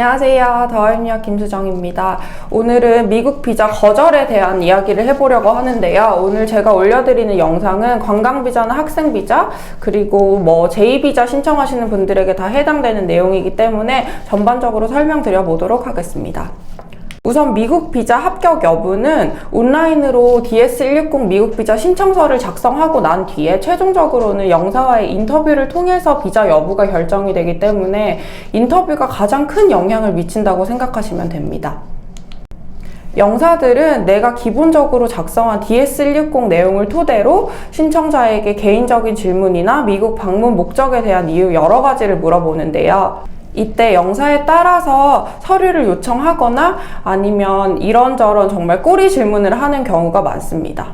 안녕하세요. 더할미역 김수정입니다. 오늘은 미국 비자 거절에 대한 이야기를 해보려고 하는데요. 오늘 제가 올려드리는 영상은 관광비자나 학생비자, 그리고 제2비자 신청하시는 분들에게 다 해당되는 내용이기 때문에 전반적으로 설명드려 보도록 하겠습니다. 우선 미국 비자 합격 여부는 온라인으로 DS160 미국 비자 신청서를 작성하고 난 뒤에 최종적으로는 영사와의 인터뷰를 통해서 비자 여부가 결정이 되기 때문에 인터뷰가 가장 큰 영향을 미친다고 생각하시면 됩니다. 영사들은 내가 기본적으로 작성한 DS160 내용을 토대로 신청자에게 개인적인 질문이나 미국 방문 목적에 대한 이유 여러 가지를 물어보는데요. 이때 영사에 따라서 서류를 요청하거나 아니면 이런저런 정말 꼬리 질문을 하는 경우가 많습니다.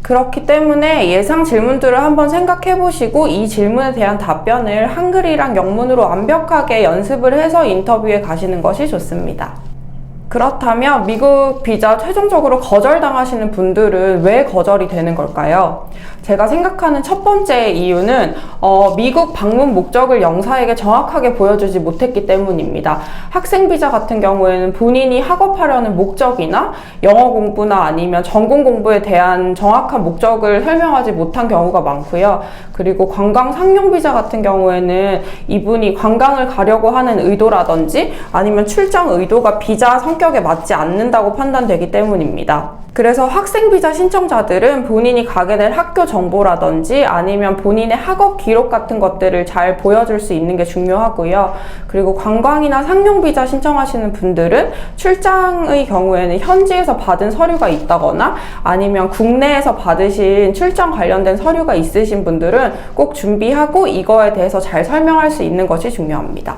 그렇기 때문에 예상 질문들을 한번 생각해 보시고 이 질문에 대한 답변을 한글이랑 영문으로 완벽하게 연습을 해서 인터뷰에 가시는 것이 좋습니다. 그렇다면 미국 비자 최종적으로 거절당하시는 분들은 왜 거절이 되는 걸까요? 제가 생각하는 첫 번째 이유는 미국 방문 목적을 영사에게 정확하게 보여주지 못했기 때문입니다. 학생 비자 같은 경우에는 본인이 학업하려는 목적이나 영어 공부나 아니면 전공 공부에 대한 정확한 목적을 설명하지 못한 경우가 많고요. 그리고 관광 상용 비자 같은 경우에는 이분이 관광을 가려고 하는 의도라든지 아니면 출장 의도가 비자 성격에 맞지 않는다고 판단되기 때문입니다. 그래서 학생 비자 신청자들은 본인이 가게 될 학교 정보라든지 아니면 본인의 학업 기록 같은 것들을 잘 보여줄 수 있는 게 중요하고요. 그리고 관광이나 상용 비자 신청하시는 분들은 출장의 경우에는 현지에서 받은 서류가 있다거나 아니면 국내에서 받으신 출장 관련된 서류가 있으신 분들은 꼭 준비하고 이거에 대해서 잘 설명할 수 있는 것이 중요합니다.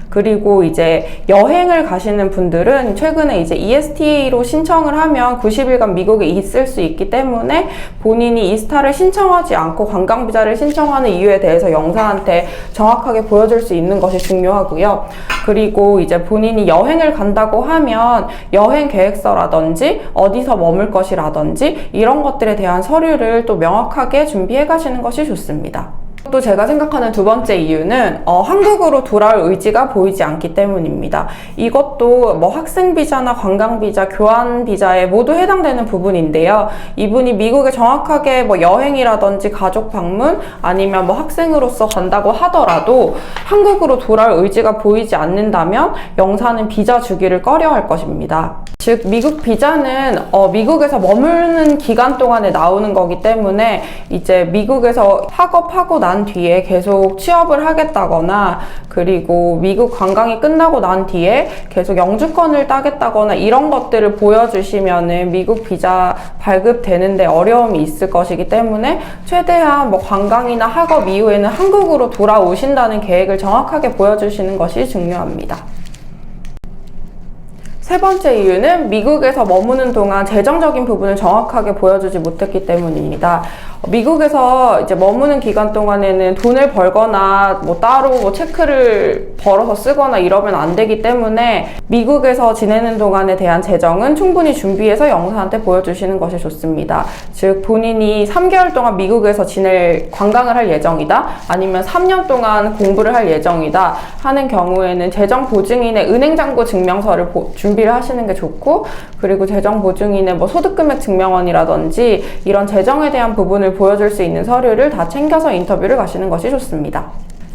그리고 이제 여행을 가시는 분들은 최근에 이제 ESTA로 신청을 하면 90일간 미국에 있을 수 있기 때문에 본인이 이스타를 신청하지 않고 관광비자를 신청하는 이유에 대해서 영사한테 정확하게 보여줄 수 있는 것이 중요하고요. 그리고 이제 본인이 여행을 간다고 하면 여행 계획서라든지 어디서 머물 것이라든지 이런 것들에 대한 서류를 또 명확하게 준비해 가시는 것이 좋습니다. 또 제가 생각하는 두 번째 이유는 한국으로 돌아올 의지가 보이지 않기 때문입니다. 이것도 학생 비자나 관광 비자, 교환 비자에 모두 해당되는 부분인데요. 이분이 미국에 정확하게 여행이라든지 가족 방문 아니면 학생으로서 간다고 하더라도 한국으로 돌아올 의지가 보이지 않는다면 영사는 비자 주기를 꺼려할 것입니다. 즉 미국 비자는 미국에서 머무는 기간 동안에 나오는 거기 때문에 이제 미국에서 학업하고 난 뒤에 계속 취업을 하겠다거나 그리고 미국 관광이 끝나고 난 뒤에 계속 영주권을 따겠다거나 이런 것들을 보여주시면은 미국 비자 발급되는데 어려움이 있을 것이기 때문에 최대한 관광이나 학업 이후에는 한국으로 돌아오신다는 계획을 정확하게 보여주시는 것이 중요합니다. 세 번째 이유는 미국에서 머무는 동안 재정적인 부분을 정확하게 보여주지 못했기 때문입니다. 미국에서 이제 머무는 기간 동안에는 돈을 벌거나 따로 체크를 벌어서 쓰거나 이러면 안 되기 때문에 미국에서 지내는 동안에 대한 재정은 충분히 준비해서 영사한테 보여주시는 것이 좋습니다. 즉 본인이 3개월 동안 미국에서 관광을 할 예정이다 아니면 3년 동안 공부를 할 예정이다 하는 경우에는 재정 보증인의 은행잔고 증명서를 준비를 하시는 게 좋고, 그리고 재정 보증인의 소득금액 증명원이라든지 이런 재정에 대한 부분을 보여줄 수 있는 서류를 다 챙겨서 인터뷰를 가시는 것이 좋습니다.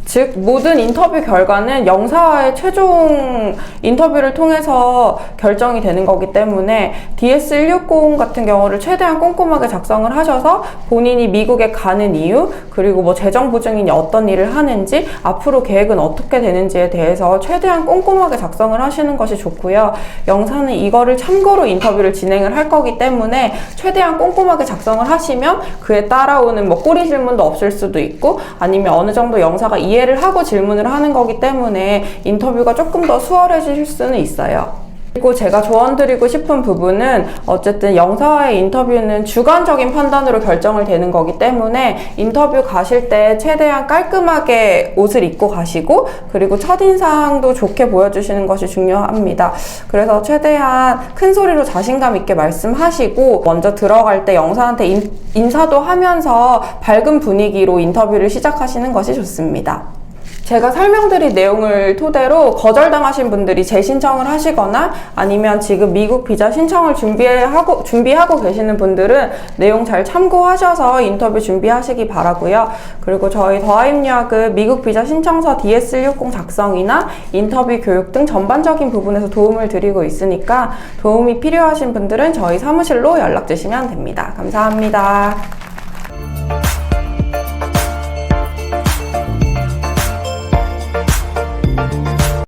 즉 모든 인터뷰 결과는 영사와의 최종 인터뷰를 통해서 결정이 되는 거기 때문에 DS160 같은 경우를 최대한 꼼꼼하게 작성을 하셔서 본인이 미국에 가는 이유, 그리고 재정 보증인이 어떤 일을 하는지, 앞으로 계획은 어떻게 되는지에 대해서 최대한 꼼꼼하게 작성을 하시는 것이 좋고요. 영사는 이거를 참고로 인터뷰를 진행을 할 거기 때문에 최대한 꼼꼼하게 작성을 하시면 그에 따라오는 꼬리 질문도 없을 수도 있고 아니면 어느 정도 영사가 이해를 하고 질문을 하는 거기 때문에 인터뷰가 조금 더 수월해질 수는 있어요. 그리고 제가 조언드리고 싶은 부분은 어쨌든 영사와의 인터뷰는 주관적인 판단으로 결정을 되는 거기 때문에 인터뷰 가실 때 최대한 깔끔하게 옷을 입고 가시고 그리고 첫인상도 좋게 보여주시는 것이 중요합니다. 그래서 최대한 큰 소리로 자신감 있게 말씀하시고 먼저 들어갈 때 영사한테 인사도 하면서 밝은 분위기로 인터뷰를 시작하시는 것이 좋습니다. 제가 설명드린 내용을 토대로 거절당하신 분들이 재신청을 하시거나 아니면 지금 미국 비자 신청을 준비하고 계시는 분들은 내용 잘 참고하셔서 인터뷰 준비하시기 바라고요. 그리고 저희 더하입유학은 미국 비자 신청서 DS160 작성이나 인터뷰 교육 등 전반적인 부분에서 도움을 드리고 있으니까 도움이 필요하신 분들은 저희 사무실로 연락 주시면 됩니다. 감사합니다.